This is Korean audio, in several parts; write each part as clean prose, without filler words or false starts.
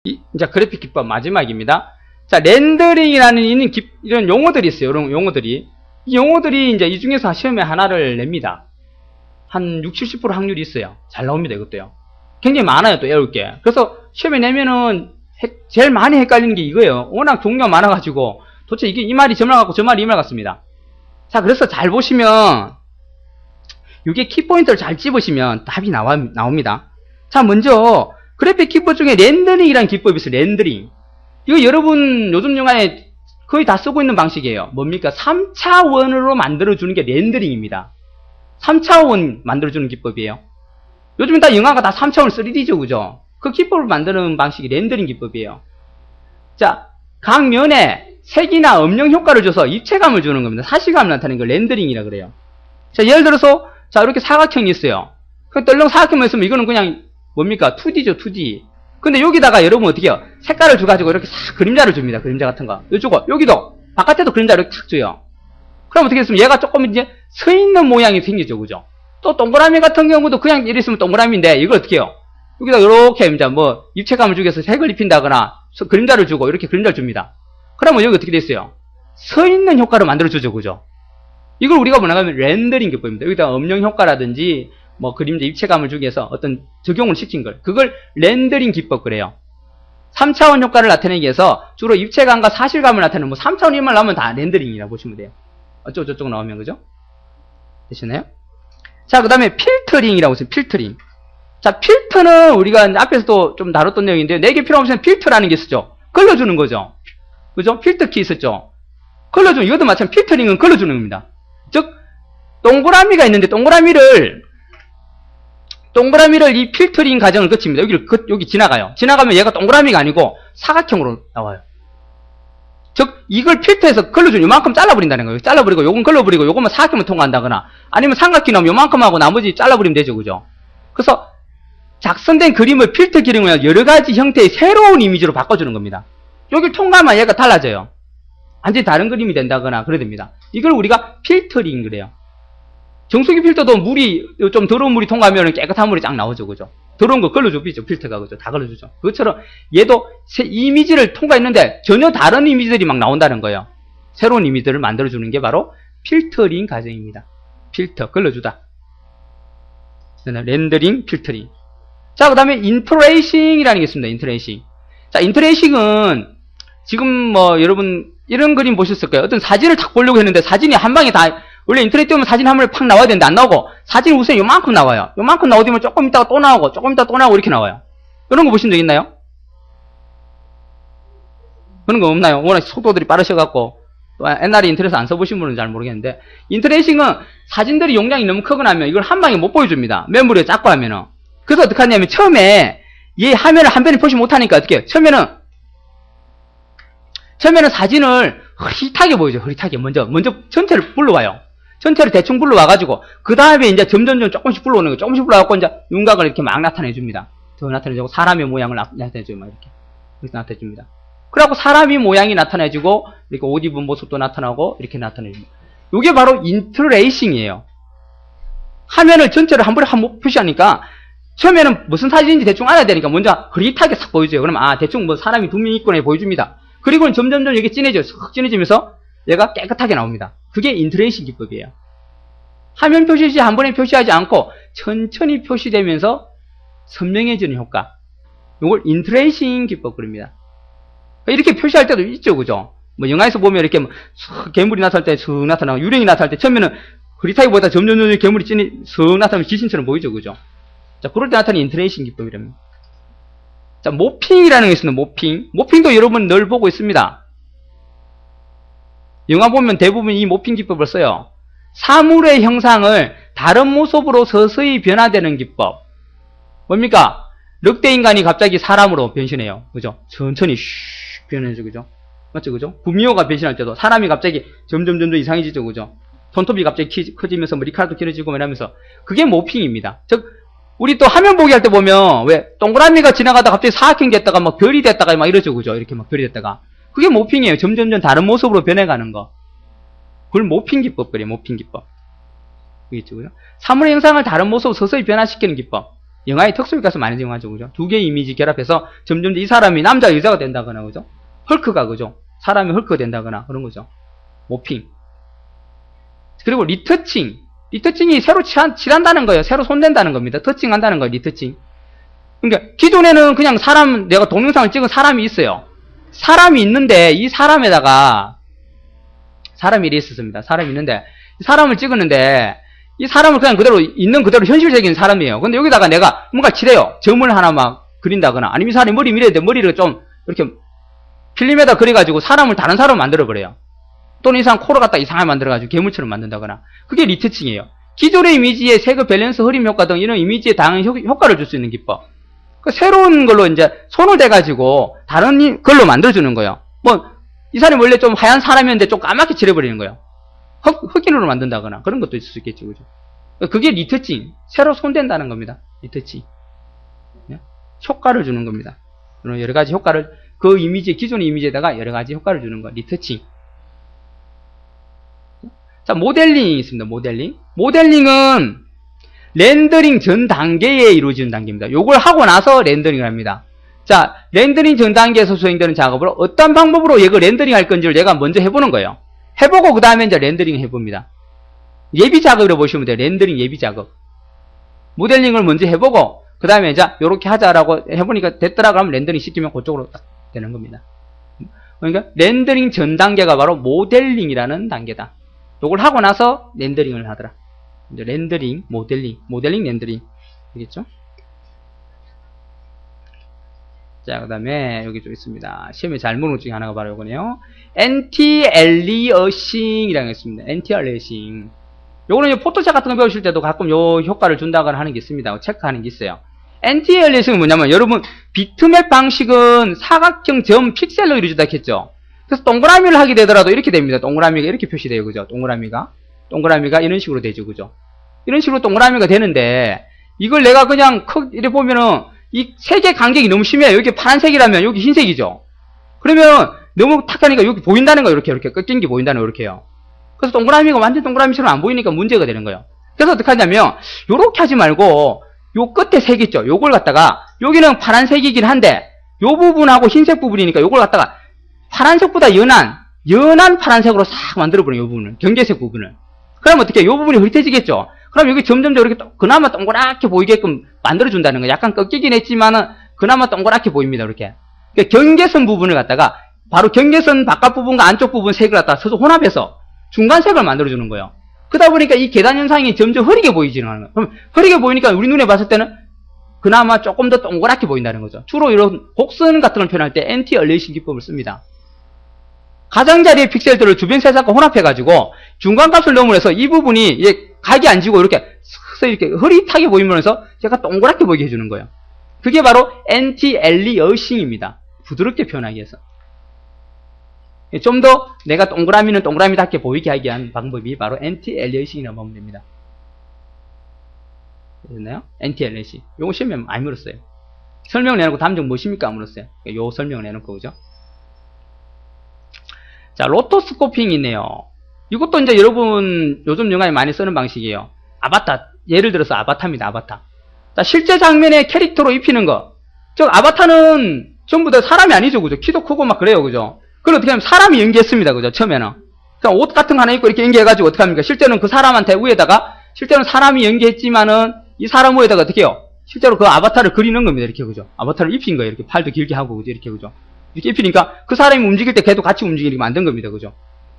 이제 그래픽 기법 마지막입니다. 자, 렌더링이라는 이런 용어들이 있어요. 이런 용어들이. 이 용어들이 이제 이 중에서 시험에 하나를 냅니다. 한 60, 70% 확률이 있어요. 잘 나옵니다, 이것도요. 굉장히 많아요, 또 외울 게. 그래서 시험에 내면은 제일 많이 헷갈리는 게 이거예요. 워낙 종류가 많아가지고 도대체 이게 이 말이 저 말 같고 저 말이 이 말 같습니다. 자, 그래서 잘 보시면 이게 키포인트를 잘 집으시면 답이 나옵니다. 자, 먼저 그래픽 기법 중에 렌더링이라는 기법이 있어요. 렌더링. 이거 여러분 요즘 영화에 거의 다 쓰고 있는 방식이에요. 뭡니까? 3차원으로 만들어주는 게 렌더링입니다. 3차원 만들어주는 기법이에요. 요즘 다 영화가 다 3차원 3D죠, 그죠? 그 기법을 만드는 방식이 렌더링 기법이에요. 자, 각 면에 색이나 음영 효과를 줘서 입체감을 주는 겁니다. 사실감을 나타내는 걸 렌더링이라 그래요. 자, 예를 들어서, 자, 이렇게 사각형이 있어요. 그 떨렁 사각형만 있으면 이거는 그냥 뭡니까? 2D죠, 2D. 근데 여기다가 여러분 어떻게 해요? 색깔을 줘가지고 이렇게 싹 그림자를 줍니다. 그림자 같은 거. 이쪽은, 여기도, 바깥에도 그림자를 탁 줘요. 그럼 어떻게 됐으면 얘가 조금 이제 서 있는 모양이 생기죠, 그죠? 또 동그라미 같은 경우도 그냥 이리 있으면 동그라미인데, 이걸 어떻게 해요? 여기다 이렇게 이제 뭐 입체감을 주기 위해서 색을 입힌다거나 그림자를 주고 이렇게 그림자를 줍니다. 그러면 여기 어떻게 됐어요? 서 있는 효과를 만들어주죠, 그죠? 이걸 우리가 뭐라 하면 렌더링 기법입니다. 여기다 음영 효과라든지 뭐 그림자 입체감을 주기 위해서 어떤 적용을 시킨 걸, 그걸 렌더링 기법 그래요. 3차원 효과를 나타내기 위해서 주로 입체감과 사실감을 나타내는 뭐 3차원 일만 나오면 다 렌더링이라고 보시면 돼요. 어쩌고 저쩌고 나오면, 그죠? 되시나요? 자, 그 다음에 필터링이라고 있어요. 필터링. 자, 필터는 우리가 앞에서도 좀 다뤘던 내용인데, 4개 필요 없으면 필터라는 게 있었죠. 걸러주는 거죠. 그죠? 필터 키 있었죠. 걸러주는, 이것도 마찬가지로 필터링은 걸러주는 겁니다. 즉, 동그라미가 있는데, 동그라미를 이 필터링 과정을 거칩니다. 여기 지나가요. 지나가면 얘가 동그라미가 아니고 사각형으로 나와요. 즉, 이걸 필터해서 걸러주는, 요만큼 잘라버린다는 거예요. 잘라버리고, 요건 걸러버리고, 요것만 사각형만 통과한다거나, 아니면 삼각형 나오면 요만큼 하고 나머지 잘라버리면 되죠. 그죠? 그래서, 작성된 그림을 필터 기능을 여러 가지 형태의 새로운 이미지로 바꿔주는 겁니다. 여길 통과하면 얘가 달라져요. 완전히 다른 그림이 된다거나 그래야 됩니다. 이걸 우리가 필터링 그래요. 정수기 필터도 물이, 좀 더러운 물이 통과하면 깨끗한 물이 쫙 나오죠. 그죠? 더러운 거 걸러주죠. 필터가. 그죠? 다 걸러주죠. 그것처럼 얘도 이미지를 통과했는데 전혀 다른 이미지들이 막 나온다는 거예요. 새로운 이미지들을 만들어주는 게 바로 필터링 과정입니다. 필터, 걸러주다. 렌더링, 필터링. 자, 그 다음에 인트레이싱이라는 게 있습니다. 인트레이싱. 자, 인트레이싱은 지금 뭐 여러분 이런 그림 보셨을 거예요. 어떤 사진을 딱 보려고 했는데 사진이 한 방에 다, 원래 인터넷 뜨면 사진 한 번에 팍 나와야 되는데 안 나오고, 사진이 우선 요만큼 나와요. 요만큼 나오면 조금 있다가 또 나오고, 조금 있다가 또 나오고 이렇게 나와요. 이런 거 보신 적 있나요? 그런 거 없나요? 워낙 속도들이 빠르셔갖고, 또 옛날에 인터넷 안 써보신 분은 잘 모르겠는데, 인트레이싱은 사진들이 용량이 너무 크거나 하면 이걸 한 방에 못 보여줍니다. 메모리가 작고 하면은. 그래서 어떻게 하냐면 처음에 얘 화면을 한 번에 표시 못하니까 어떻게 해요? 처음에는 사진을 흐릿하게 보여줘요. 흐릿하게. 먼저 전체를 불러와요. 전체를 대충 불러와가지고 그 다음에 이제 점점 조금씩 불러오는 거예요. 조금씩 불러와갖고 이제 윤곽을 이렇게 막 나타내줍니다. 더 나타내주고 사람의 모양을 나타내줘요. 막 이렇게 나타내줍니다. 그래갖고 사람이 모양이 나타내주고 이렇게 옷 입은 모습도 나타나고 이렇게 나타내줍니다. 이게 바로 인트레이싱이에요. 화면을 전체를 한 번에 한번 표시하니까 처음에는 무슨 사진인지 대충 알아야 되니까 먼저 흐릿하게 싹 보여줘요. 그러면 대충 뭐 사람이 2명 있구나 보여줍니다. 그리고는 점점 이게 진해져요. 싹 진해지면서 얘가 깨끗하게 나옵니다. 그게 인트레이싱 기법이에요. 화면 표시 한 번에 표시하지 않고 천천히 표시되면서 선명해지는 효과. 이걸 인트레이싱 기법 그럽니다. 이렇게 표시할 때도 있죠, 그죠? 뭐 영화에서 보면 이렇게 괴물이 나타날 때 슥 나타나고 유령이 나타날 때 처음에는 흐릿하게 보다 점점 괴물이 슥 나타나면 귀신처럼 보이죠, 그죠? 자, 그럴 때 나타나는 인트레이싱 기법이랍니다. 자, 모핑이라는 게 있습니다. 모핑도 여러분 늘 보고 있습니다. 영화 보면 대부분 이 모핑 기법을 써요. 사물의 형상을 다른 모습으로 서서히 변화되는 기법. 뭡니까? 늑대인간이 갑자기 사람으로 변신해요. 그죠? 천천히 변해져, 그죠? 맞죠, 그죠? 구미호가 변신할 때도 사람이 갑자기 점점 이상해지죠, 그죠? 손톱이 갑자기 커지면서 머리카락도 길어지고 이러면서 그게 모핑입니다. 즉, 우리 또 화면 보기 할 때 보면 왜 동그라미가 지나가다가 갑자기 사각형이 됐다가 막 별이 됐다가 막 이러죠, 그죠? 이렇게 막 별이 됐다가 그게 모핑이에요. 점점 다른 모습으로 변해가는 거. 그걸 모핑 기법 그래요. 모핑 기법. 그겠죠, 그죠? 사물의 형상을 다른 모습으로 서서히 변화시키는 기법. 영화의 특수효과에서 많이 이용하죠, 그죠? 두 개의 이미지 결합해서 점점 이 사람이 남자, 여자가 된다거나, 그죠? 헐크가, 그죠? 사람이 헐크가 된다거나, 그런 거죠. 모핑. 그리고 리터칭. 리터칭이 새로 칠한다는 거예요. 새로 손댄다는 겁니다. 터칭한다는 거예요, 리터칭. 그러니까, 기존에는 그냥 사람, 내가 동영상을 찍은 사람이 있어요. 사람이 있는데, 이 사람에다가, 사람이 이래 있었습니다. 사람이 있는데, 사람을 찍었는데, 이 사람을 그냥 그대로, 있는 그대로 현실적인 사람이에요. 근데 여기다가 내가 뭔가 칠해요. 점을 하나 막 그린다거나, 아니면 이 사람이 머리 밀어야 돼. 머리를 좀, 이렇게, 필름에다 그려가지고 사람을 다른 사람을 만들어버려요. 또는 이 사람 코를 갖다 이상하게 만들어가지고 괴물처럼 만든다거나. 그게 리터칭이에요. 기존의 이미지의 색의 밸런스, 흐림 효과 등 이런 이미지에 다양한 효과를 줄 수 있는 기법. 그 새로운 걸로 이제 손을 대가지고 다른 걸로 만들어주는 거예요. 뭐, 이 사람이 원래 좀 하얀 사람이었는데 좀 까맣게 칠해버리는 거예요. 흑인으로 만든다거나 그런 것도 있을 수 있겠죠, 그죠? 그게 리터칭. 새로 손댄다는 겁니다. 리터칭. 효과를 주는 겁니다. 여러 가지 효과를, 그 이미지, 기존의 이미지에다가 여러 가지 효과를 주는 거. 리터칭. 자, 모델링이 있습니다. 모델링. 모델링은 렌더링 전 단계에 이루어지는 단계입니다. 요걸 하고 나서 렌더링을 합니다. 자, 렌더링 전 단계에서 수행되는 작업을 어떤 방법으로 얘가 렌더링 할 건지를 내가 먼저 해보는 거예요. 해보고 그 다음에 이제 렌더링 해봅니다. 예비 작업으로 보시면 돼요. 렌더링 예비 작업. 모델링을 먼저 해보고 그 다음에 이제 요렇게 하자라고 해보니까 됐더라 그러면 렌더링 시키면 그쪽으로 딱 되는 겁니다. 그러니까 렌더링 전 단계가 바로 모델링이라는 단계다. 요걸 하고 나서 렌더링을 하더라. 이제 렌더링, 모델링, 렌더링. 되겠죠? 자, 그 다음에 여기 좀 있습니다. 시험에 잘 물은 것 중에 하나가 바로 이거네요. 엔티-엘리어싱이라는 게 있습니다. 엔티-엘리어싱. 요거는 포토샵 같은 거 배우실 때도 가끔 요 효과를 준다거나 하는 게 있습니다. 체크하는 게 있어요. 엔티-엘리어싱은 뭐냐면, 여러분, 비트맵 방식은 사각형 점 픽셀로 이루어지다 했죠. 그래서 동그라미를 하게 되더라도 이렇게 됩니다. 동그라미가 이렇게 표시돼요. 그죠? 동그라미가 이런 식으로 되죠. 그죠? 이런 식으로 동그라미가 되는데, 이걸 내가 그냥 이렇게 보면은, 이 색의 간격이 너무 심해요. 여기 파란색이라면 여기 흰색이죠. 그러면 너무 탁하니까 여기 보인다는 거예요. 이렇게 꺾인 게 보인다는 거 이렇게요. 그래서 동그라미가 완전 동그라미처럼 안 보이니까 문제가 되는 거예요. 그래서 어떻게 하냐면 요렇게 하지 말고 요 끝에 색 있죠. 요걸 갖다가 여기는 파란색이긴 한데 요 부분하고 흰색 부분이니까 요걸 갖다가 파란색보다 연한 파란색으로 싹 만들어버려요. 요 부분을. 경계색 부분을. 그럼 어떻게 해요? 요 부분이 흐릿해지겠죠. 그럼 여기 점점 이렇게 그나마 동그랗게 보이게끔 만들어준다는 거예요. 약간 꺾이긴 했지만은 그나마 동그랗게 보입니다. 이렇게. 그러니까 경계선 부분을 갖다가 바로 경계선 바깥 부분과 안쪽 부분 색을 갖다가 서로 혼합해서 중간색을 만들어주는 거예요. 그러다 보니까 이 계단 현상이 점점 흐리게 보이지는 않아요. 그럼 흐리게 보이니까 우리 눈에 봤을 때는 그나마 조금 더 동그랗게 보인다는 거죠. 주로 이런 곡선 같은 걸 표현할 때 엔티-엘리어싱 기법을 씁니다. 가장자리의 픽셀들을 주변 세상과 혼합해가지고 중간값을 넘으면서 이 부분이 각이 안 지고 이렇게 흐릿하게 보이면서 약간 동그랗게 보이게 해주는 거예요. 그게 바로 엔티-엘리어싱입니다. 부드럽게 표현하기 위해서. 좀 더 내가 동그라미는 동그라미답게 보이게 하기 위한 방법이 바로 엔티-엘리어싱이라고 보면 됩니다. 됐나요? 엔티-엘리어싱. 요거 시험에 많이 물었어요. 설명을 내놓고 다음 점 무엇입니까? 안 물었어요. 요 설명을 내놓고, 그죠? 자, 로토스코핑이 있네요. 이것도 이제 여러분 요즘 영화에 많이 쓰는 방식이에요. 아바타. 예를 들어서 아바타입니다. 아바타. 자, 실제 장면에 캐릭터로 입히는 거. 즉, 아바타는 전부 다 사람이 아니죠. 그죠? 키도 크고 막 그래요. 그죠? 그걸 어떻게 하면 사람이 연기했습니다. 그죠? 처음에는. 그냥 옷 같은 거 하나 입고 이렇게 연기해가지고 어떻게 합니까? 실제는 그 사람한테 위에다가, 실제는 사람이 연기했지만은 이 사람 위에다가 어떻게 해요? 실제로 그 아바타를 그리는 겁니다. 이렇게. 그죠? 아바타를 입힌 거예요. 이렇게 팔도 길게 하고, 그죠? 이렇게. 그죠? 이렇게 입히니까 그 사람이 움직일 때 걔도 같이 움직이게 만든 겁니다. 그죠?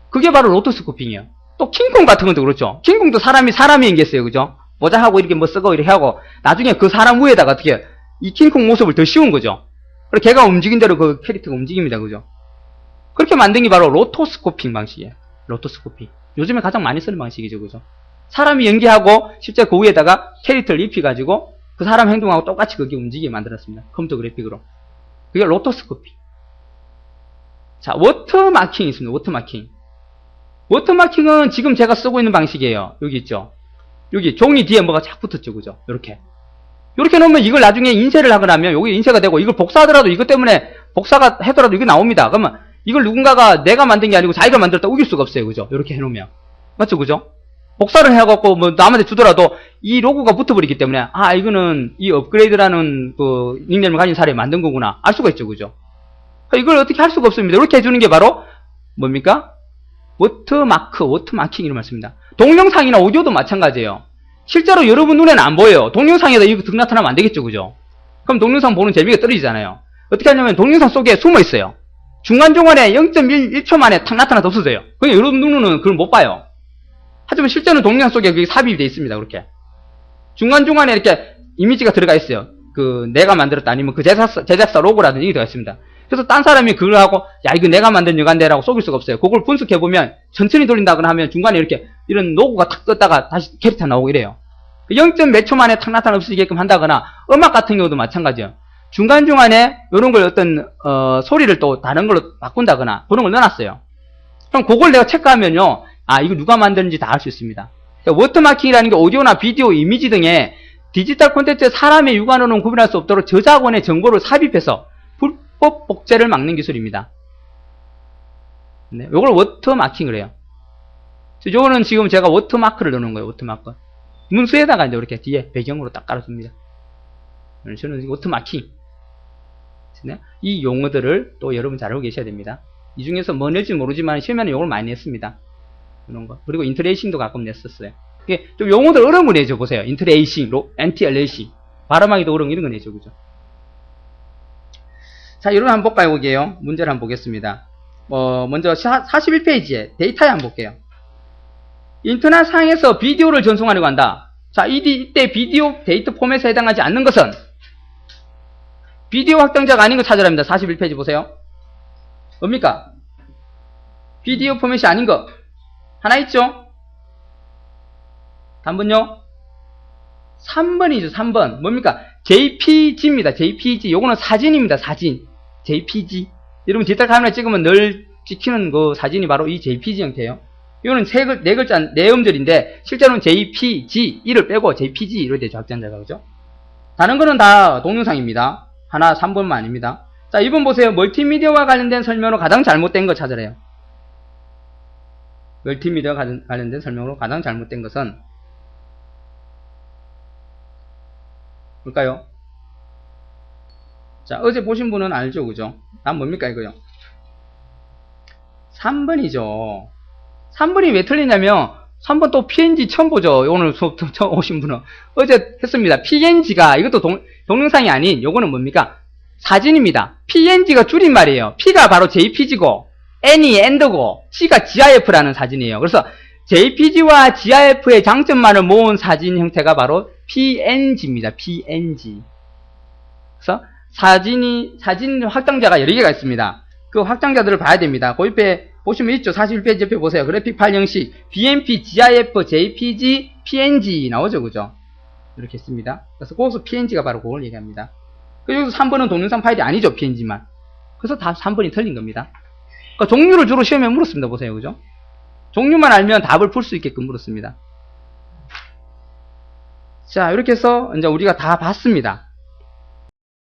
그게 바로 로토스코핑이에요. 또 킹콩 같은 것도 그렇죠. 킹콩도 사람이 연기했어요. 그죠? 모자하고 이렇게 뭐 쓰고 이렇게 하고 나중에 그 사람 위에다가 어떻게 이 킹콩 모습을 더 씌운 거죠. 그리고 걔가 움직인 대로 그 캐릭터가 움직입니다. 그죠? 그렇게 만든 게 바로 로토스코핑 방식이에요. 로토스코핑. 요즘에 가장 많이 쓰는 방식이죠. 그죠? 사람이 연기하고 실제 그 위에다가 캐릭터를 입혀가지고 그 사람 행동하고 똑같이 그게 움직이게 만들었습니다. 컴퓨터 그래픽으로. 그게 로토스코핑. 자, 워터마킹이 있습니다. 워터마킹. 워터마킹은 지금 제가 쓰고 있는 방식이에요. 여기 있죠. 여기 종이 뒤에 뭐가 착 붙었죠. 그죠? 이렇게 놓으면 이걸 나중에 인쇄를 하거나 하면 여기 인쇄가 되고 이걸 복사하더라도 이것 때문에 복사가 하더라도 이게 나옵니다. 그러면 이걸 누군가가 내가 만든 게 아니고 자기가 만들었다 우길 수가 없어요. 그죠? 이렇게 해놓으면. 맞죠? 그죠? 복사를 해갖고 뭐 남한테 주더라도 이 로고가 붙어버리기 때문에 아 이거는 이 업그레이드라는 그 닉네임을 가진 사람이 만든 거구나 알 수가 있죠, 그죠? 이걸 어떻게 할 수가 없습니다. 이렇게 해주는 게 바로 뭡니까? 워터마킹 이런 말씀입니다. 동영상이나 오디오도 마찬가지예요. 실제로 여러분 눈에는 안 보여요. 동영상에다 이거 등 나타나면 안 되겠죠, 그죠? 그럼 동영상 보는 재미가 떨어지잖아요. 어떻게 하냐면 동영상 속에 숨어 있어요. 중간중간에 0.1초 만에 탁 나타나서 없어져요. 그러니까 여러분 눈으로는 그걸 못 봐요. 하지만 실제로는 동영상 속에 그게 삽입이 되어 있습니다, 그렇게. 중간중간에 이렇게 이미지가 들어가 있어요. 그 내가 만들었다 아니면 그 제작사 로고라든지 이게 들어가 있습니다. 그래서 딴 사람이 그걸 하고 야 이거 내가 만든 영화인데라고 속일 수가 없어요. 그걸 분석해보면 천천히 돌린다거나 하면 중간에 이렇게 이런 로고가 탁 떴다가 다시 캐릭터 나오고 이래요. 0. 몇 초 만에 탁 나타나 없어지게끔 한다거나 음악 같은 경우도 마찬가지예요. 중간중간에 이런 걸 어떤 소리를 또 다른 걸로 바꾼다거나 그런 걸 넣어놨어요. 그럼 그걸 내가 체크하면요. 아 이거 누가 만드는지 다 알 수 있습니다. 그러니까 워터마킹이라는 게 오디오나 비디오, 이미지 등의 디지털 콘텐츠의 사람의 육안으로는 구분할 수 없도록 저작원의 정보를 삽입해서 불법 복제를 막는 기술입니다. 네, 이걸 워터마킹을 해요. 요거는 지금 제가 워터마크를 넣는 거예요. 워터마크. 문수에다가 이제 이렇게 뒤에 배경으로 딱 깔아줍니다. 저는 워터마킹. 이 용어들을 또 여러분 잘 알고 계셔야 됩니다. 이 중에서 뭐 낼지 모르지만 시험에는 용어를 많이 냈습니다. 이런 거. 그리고 인트레이싱도 가끔 냈었어요. 좀 용어들 어려운 거 내죠. 보세요. 인트레이싱, 엔티얼레이싱. 발음하기도 어려운 이런 거 내죠. 그죠? 자, 이런 거 한번 볼까요? 볼게요. 문제를 한번 보겠습니다. 먼저 41페이지에 데이터에 한번 볼게요. 인터넷 상에서 비디오를 전송하려고 한다. 자, 이때 비디오 데이터 포맷에 해당하지 않는 것은 비디오 확장자가 아닌 거 찾으라 합니다. 41페이지 보세요. 뭡니까? 비디오 포맷이 아닌 거 하나 있죠? 단번요? 3번이죠. 3번. 뭡니까? JPG입니다. JPG. 요거는 사진입니다. 사진. JPG. 여러분 디지털 카메라 찍으면 늘 찍히는 그 사진이 바로 이 JPG 형태예요. 이거는 네 글자, 네 음절인데 실제로는 JPG, 이를 빼고 JPG 이렇게 되죠. 확장자가. 그죠? 다른 거는 다 동영상입니다. 하나 3번만 아닙니다. 자, 2번 보세요. 멀티미디어와 관련된 설명으로 가장 잘못된 거 찾으래요. 멀티미디어와 관련된 설명으로 가장 잘못된 것은 뭘까요? 자, 어제 보신 분은 알죠, 그죠? 난 뭡니까, 이거요? 3번이죠. 3번이 왜 틀리냐면, 3번 또 PNG 처음 보죠. 오늘 수업 처음 오신 분은. 어제 했습니다. PNG가, 이것도 동영상이 아닌, 요거는 뭡니까? 사진입니다. PNG가 줄임말이에요. P가 바로 JPG고, N이 엔드고, G가 GIF라는 사진이에요. 그래서 JPG와 GIF의 장점만을 모은 사진 형태가 바로 PNG입니다. PNG. 그래서 사진 확장자가 여러 개가 있습니다. 그 확장자들을 봐야 됩니다. 그 옆에 보시면 있죠. 41페이지 옆에 보세요. 그래픽 파일 형식 BMP, GIF, JPG, PNG 나오죠. 그죠? 이렇게 있습니다. 그래서 거기서 PNG가 바로 그걸 얘기합니다. 그리고 3번은 동영상 파일이 아니죠. PNG만. 그래서 다 3번이 틀린 겁니다. 그러니까 종류를 주로 시험에 물었습니다. 보세요. 그죠? 종류만 알면 답을 풀 수 있게끔 물었습니다. 자, 이렇게 해서 이제 우리가 다 봤습니다.